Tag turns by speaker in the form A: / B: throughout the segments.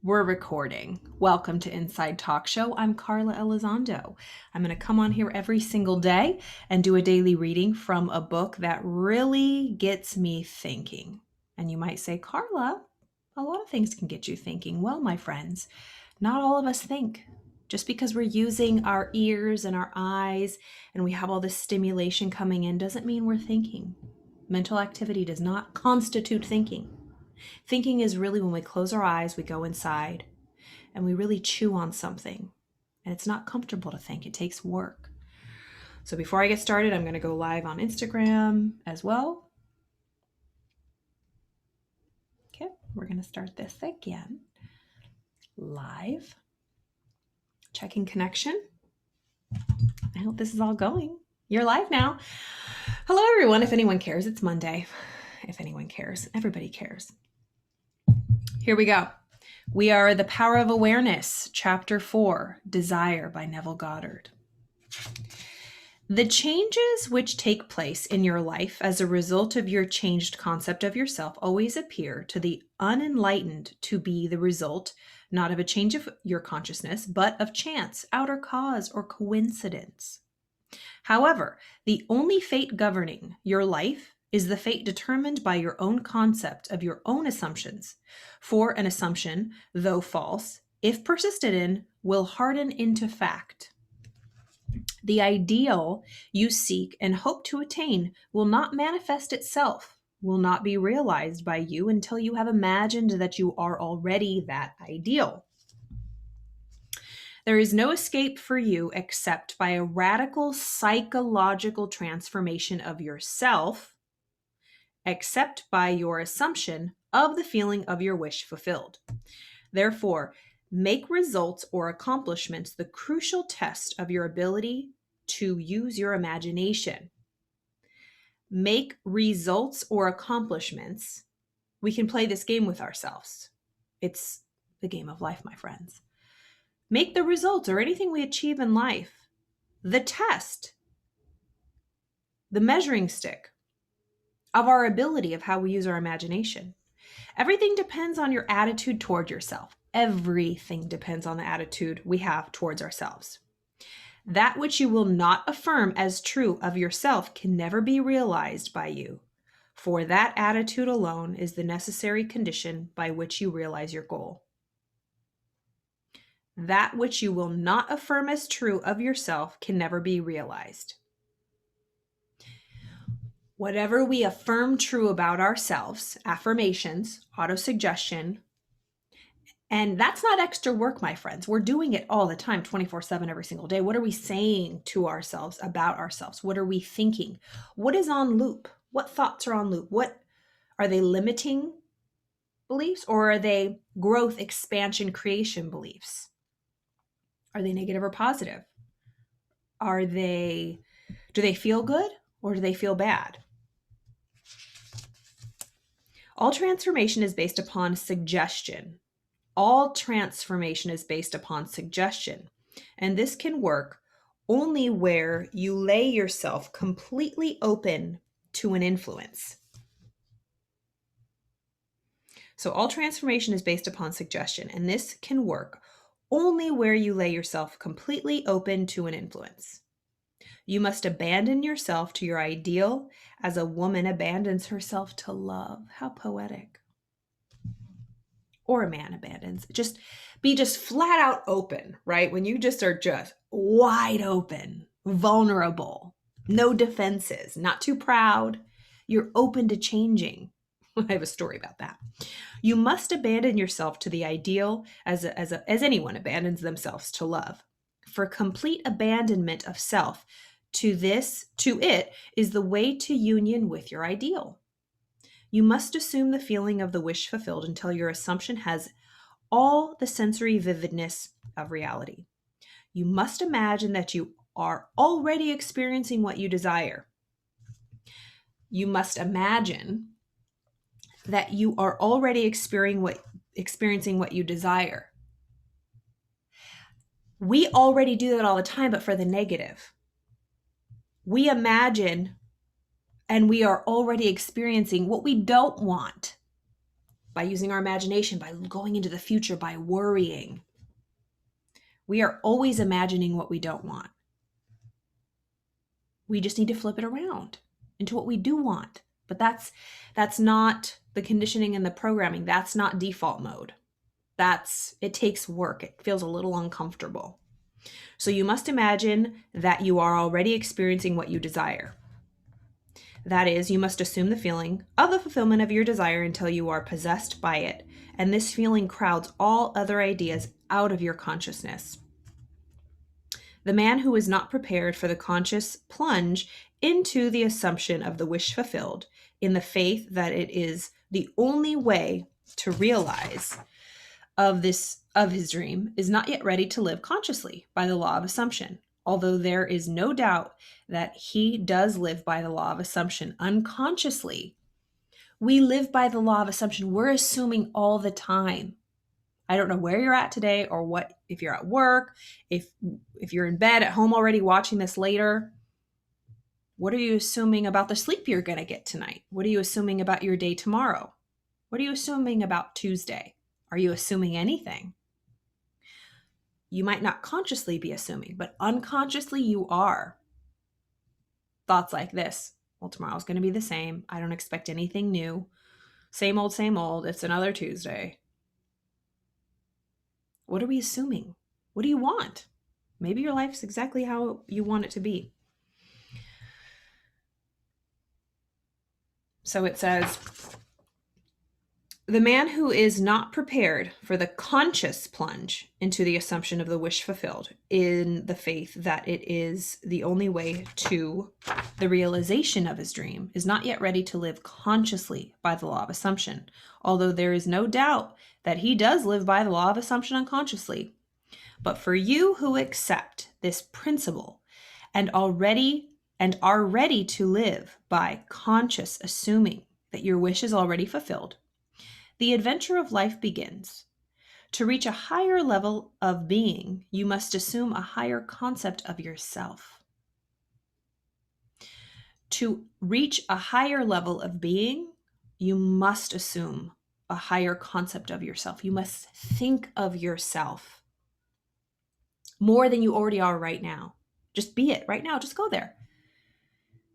A: We're recording. Welcome to Inside Talk Show. I'm Carla Elizondo. I'm going to come on here every single day and do a daily reading from a book that really gets me thinking. And you might say, Carla, a lot of things can get you thinking. Well, my friends, not all of us think. Just because we're using our ears and our eyes and we have all this stimulation coming in doesn't mean we're thinking. Mental activity does not constitute thinking. Thinking is really when we close our eyes, we go inside, and we really chew on something. And it's not comfortable to think. It takes work. So before I get started, I'm going to go live on Instagram as well. Okay, we're going to start this again. Live. Checking connection. I hope this is all going. You're live now. Hello, everyone. If anyone cares, it's Monday. If anyone cares, everybody cares. Here we go. We are The Power of Awareness, Chapter 4, Desire by Neville Goddard. The changes which take place in your life as a result of your changed concept of yourself always appear to the unenlightened to be the result not of a change of your consciousness, but of chance, outer cause, or coincidence. However, the only fate governing your life is the fate determined by your own concept of your own assumptions. For an assumption, though false, if persisted in, will harden into fact. The ideal you seek and hope to attain will not manifest itself, will not be realized by you until you have imagined that you are already that ideal. There is no escape for you except by a radical psychological transformation of yourself, except by your assumption of the feeling of your wish fulfilled. Therefore, make results or accomplishments the crucial test of your ability to use your imagination. Make results or accomplishments. We can play this game with ourselves. It's the game of life, my friends. Make the results or anything we achieve in life the test, the measuring stick of our ability of how we use our imagination. Everything depends on your attitude toward yourself. Everything depends on the attitude we have towards ourselves. That which you will not affirm as true of yourself can never be realized by you, for that attitude alone is the necessary condition by which you realize your goal. That which you will not affirm as true of yourself can never be realized. Whatever we affirm true about ourselves, affirmations, autosuggestion, and that's not extra work, my friends. We're doing it all the time, 24/7, every single day. What are we saying to ourselves about ourselves? What are we thinking? What is on loop? What thoughts are on loop? What are they limiting beliefs, or are they growth, expansion, creation beliefs? Are they negative or positive? Do they feel good or do they feel bad? All transformation is based upon suggestion. All transformation is based upon suggestion. And this can work only where you lay yourself completely open to an influence. So all transformation is based upon suggestion, and this can work only where you lay yourself completely open to an influence. You must abandon yourself to your ideal as a woman abandons herself to love. How poetic. Or a man abandons. Be flat out open, right? When you just are just wide open, vulnerable, no defenses, not too proud. You're open to changing. I have a story about that. You must abandon yourself to the ideal as anyone abandons themselves to love. For complete abandonment of self to it is the way to union with your ideal. You must assume the feeling of the wish fulfilled until your assumption has all the sensory vividness of reality. You must imagine that you are already experiencing what you desire. You must imagine that you are already experiencing what you desire. We already do that all the time, but for the negative. We imagine and we are already experiencing what we don't want by using our imagination, by going into the future, by worrying. We are always imagining what we don't want. We just need to flip it around into what we do want. But that's not the conditioning and the programming. That's not default mode. It takes work. It feels a little uncomfortable. So you must imagine that you are already experiencing what you desire. That is, you must assume the feeling of the fulfillment of your desire until you are possessed by it, and this feeling crowds all other ideas out of your consciousness. The man who is not prepared for the conscious plunge into the assumption of the wish fulfilled, in the faith that it is the only way to realize of his dream, is not yet ready to live consciously by the law of assumption, although there is no doubt that he does live by the law of assumption unconsciously. We live by the law of assumption. We're assuming all the time. I don't know where you're at today or what, if you're at work, if you're in bed at home already watching this later. What are you assuming about the sleep you're going to get tonight? What are you assuming about your day tomorrow? What are you assuming about Tuesday? Are you assuming anything? You might not consciously be assuming, but unconsciously you are. Thoughts like this: well, tomorrow's going to be the same. I don't expect anything new. Same old, same old. It's another Tuesday. What are we assuming? What do you want? Maybe your life's exactly how you want it to be. So it says, the man who is not prepared for the conscious plunge into the assumption of the wish fulfilled, in the faith that it is the only way to the realization of his dream, is not yet ready to live consciously by the law of assumption, although there is no doubt that he does live by the law of assumption unconsciously. But for you who accept this principle and are ready to live by conscious assuming that your wish is already fulfilled, the adventure of life begins. To reach a higher level of being, you must assume a higher concept of yourself. To reach a higher level of being, you must assume a higher concept of yourself. You must think of yourself more than you already are right now. Just be it right now. Just go there.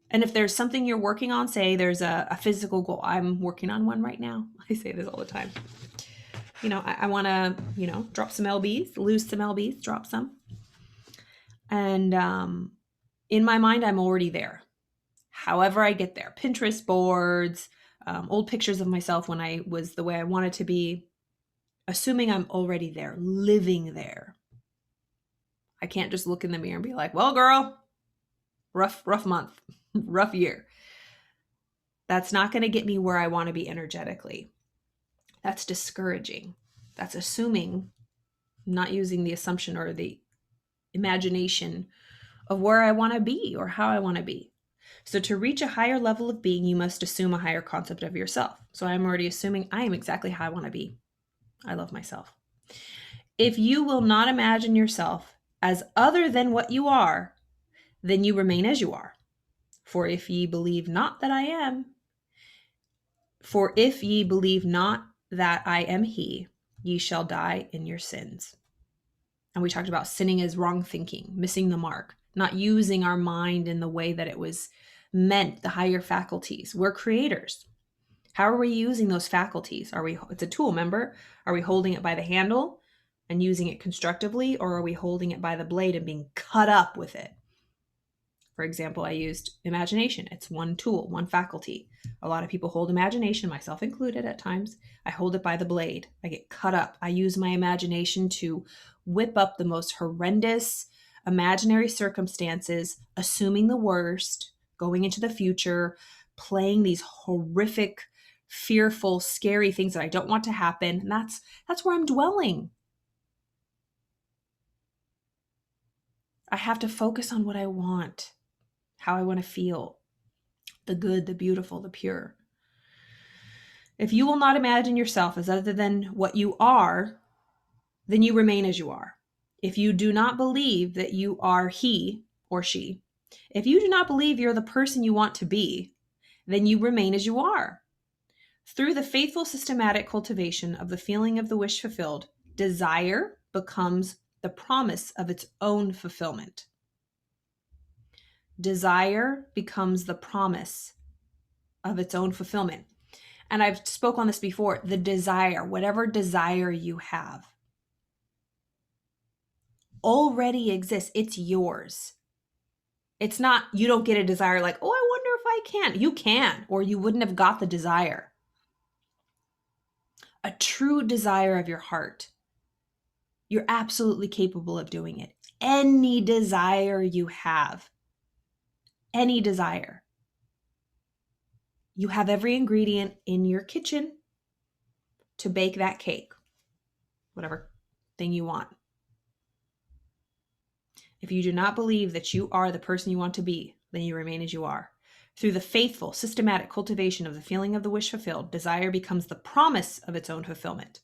A: And if there's something you're working on, say there's a physical goal. I'm working on one right now. I say this all the time. I want to, drop some lbs, lose some lbs, drop some. And in my mind, I'm already there. However I get there, Pinterest boards, old pictures of myself when I was the way I wanted to be, assuming I'm already there, living there. I can't just look in the mirror and be like, well, girl, rough month, rough year. That's not going to get me where I want to be energetically. That's discouraging. That's assuming, not using the assumption or the imagination of where I want to be or how I want to be. So to reach a higher level of being, you must assume a higher concept of yourself. So I'm already assuming I am exactly how I want to be. I love myself. If you will not imagine yourself as other than what you are, then you remain as you are. For if ye believe not that I am he, ye shall die in your sins. And we talked about sinning as wrong thinking, missing the mark, not using our mind in the way that it was meant, the higher faculties. We're creators. How are we using those faculties? It's a tool, remember? Are we holding it by the handle and using it constructively, or are we holding it by the blade and being cut up with it? For example, I used imagination. It's one tool, one faculty. A lot of people hold imagination, myself included at times. I hold it by the blade. I get cut up. I use my imagination to whip up the most horrendous imaginary circumstances, assuming the worst, going into the future, playing these horrific, fearful, scary things that I don't want to happen. And that's where I'm dwelling. I have to focus on what I want, how I want to feel, the good, the beautiful, the pure. If you will not imagine yourself as other than what you are, then you remain as you are. If you do not believe that you are he or she, if you do not believe you're the person you want to be, then you remain as you are. Through the faithful, systematic cultivation of the feeling of the wish fulfilled, desire becomes the promise of its own fulfillment. Desire becomes the promise of its own fulfillment. And I've spoke on this before, the desire, whatever desire you have, already exists. It's yours. It's not, you don't get a desire like, oh, I wonder if I can. You can, or you wouldn't have got the desire. A true desire of your heart, you're absolutely capable of doing it. Any desire you have, any desire. You have every ingredient in your kitchen to bake that cake, whatever thing you want. If you do not believe that you are the person you want to be, then you remain as you are. Through the faithful, systematic cultivation of the feeling of the wish fulfilled, desire becomes the promise of its own fulfillment.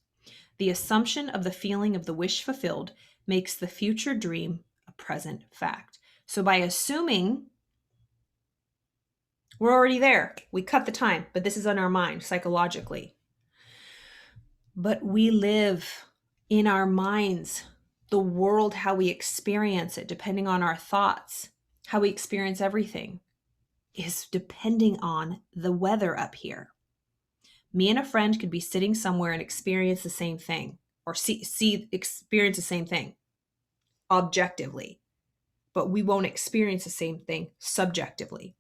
A: The assumption of the feeling of the wish fulfilled makes the future dream a present fact. So by assuming we're already there, we cut the time, but this is in our mind psychologically. But we live in our minds, the world, how we experience it, depending on our thoughts, how we experience everything is depending on the weather up here. Me and a friend could be sitting somewhere and experience the same thing, or experience the same thing objectively, but we won't experience the same thing subjectively.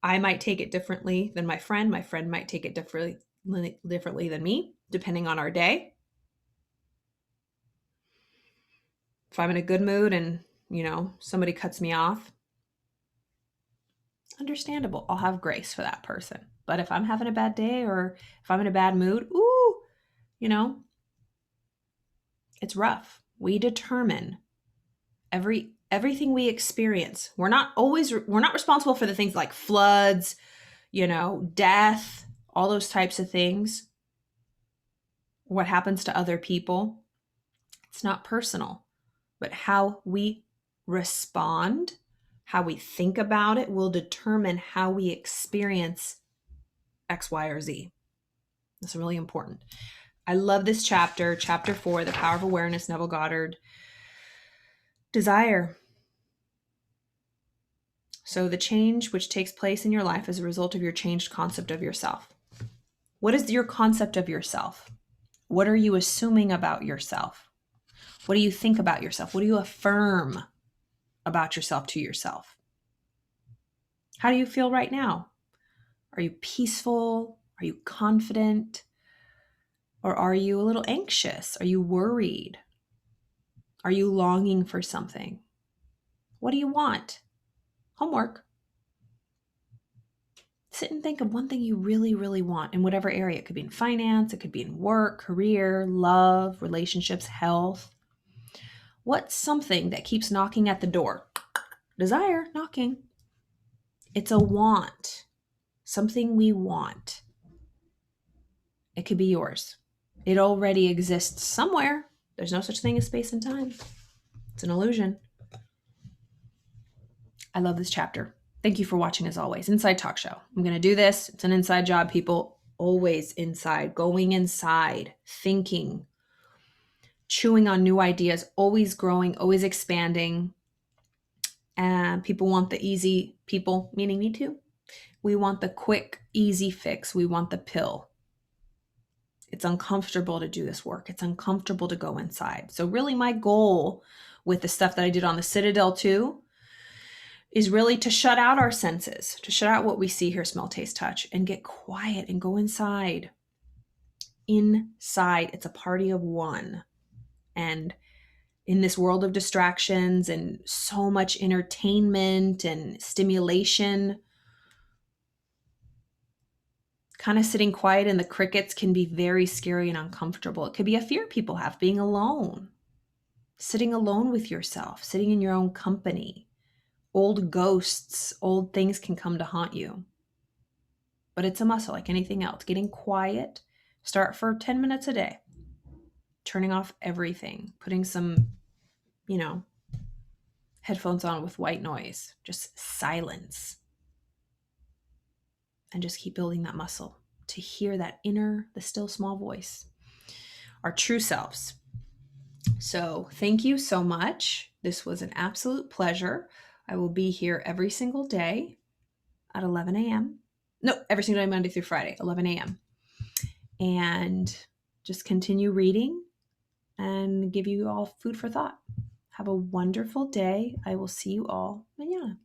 A: I might take it differently than my friend. My friend might take it differently than me, depending on our day. If I'm in a good mood and, somebody cuts me off, understandable. I'll have grace for that person. But if I'm having a bad day or if I'm in a bad mood, it's rough. We determine everything we experience. We're not responsible for the things like floods, death, all those types of things. What happens to other people. It's not personal, but how we respond, how we think about it will determine how we experience X, Y, or Z. That's really important. I love this chapter 4, The Power of Awareness, Neville Goddard. Desire. So the change which takes place in your life as a result of your changed concept of yourself. What is your concept of yourself? What are you assuming about yourself? What do you think about yourself? What do you affirm about yourself to yourself? How do you feel right now? Are you peaceful? Are you confident? Or are you a little anxious? Are you worried? Are you longing for something? What do you want? Homework. Sit and think of one thing you really, really want in whatever area. It could be in finance, it could be in work, career, love, relationships, health. What's something that keeps knocking at the door? Desire, knocking. It's a want. Something we want. It could be yours. It already exists somewhere. There's no such thing as space and time. It's an illusion. I love this chapter. Thank you for watching as always. Inside Talk Show. I'm going to do this. It's an inside job, people. Always inside. Going inside. Thinking. Chewing on new ideas. Always growing. Always expanding. And people want the easy, people, meaning me too. We want the quick, easy fix. We want the pill. It's uncomfortable to do this work. It's uncomfortable to go inside. So really my goal with the stuff that I did on the Citadel too is really to shut out our senses, to shut out what we see, hear, smell, taste, touch, and get quiet and go inside. Inside, it's a party of one. And in this world of distractions and so much entertainment and stimulation, kind of sitting quiet in the crickets can be very scary and uncomfortable. It could be a fear people have, being alone, sitting alone with yourself, sitting in your own company. Old ghosts, old things can come to haunt you. But it's a muscle like anything else. Getting quiet, start for 10 minutes a day. Turning off everything, putting some, headphones on with white noise, just silence. And just keep building that muscle to hear that inner, the still small voice, our true selves. So thank you so much. This was an absolute pleasure. I will be here every single day at 11 a.m. No, every single day, Monday through Friday, 11 a.m. And just continue reading and give you all food for thought. Have a wonderful day. I will see you all mañana.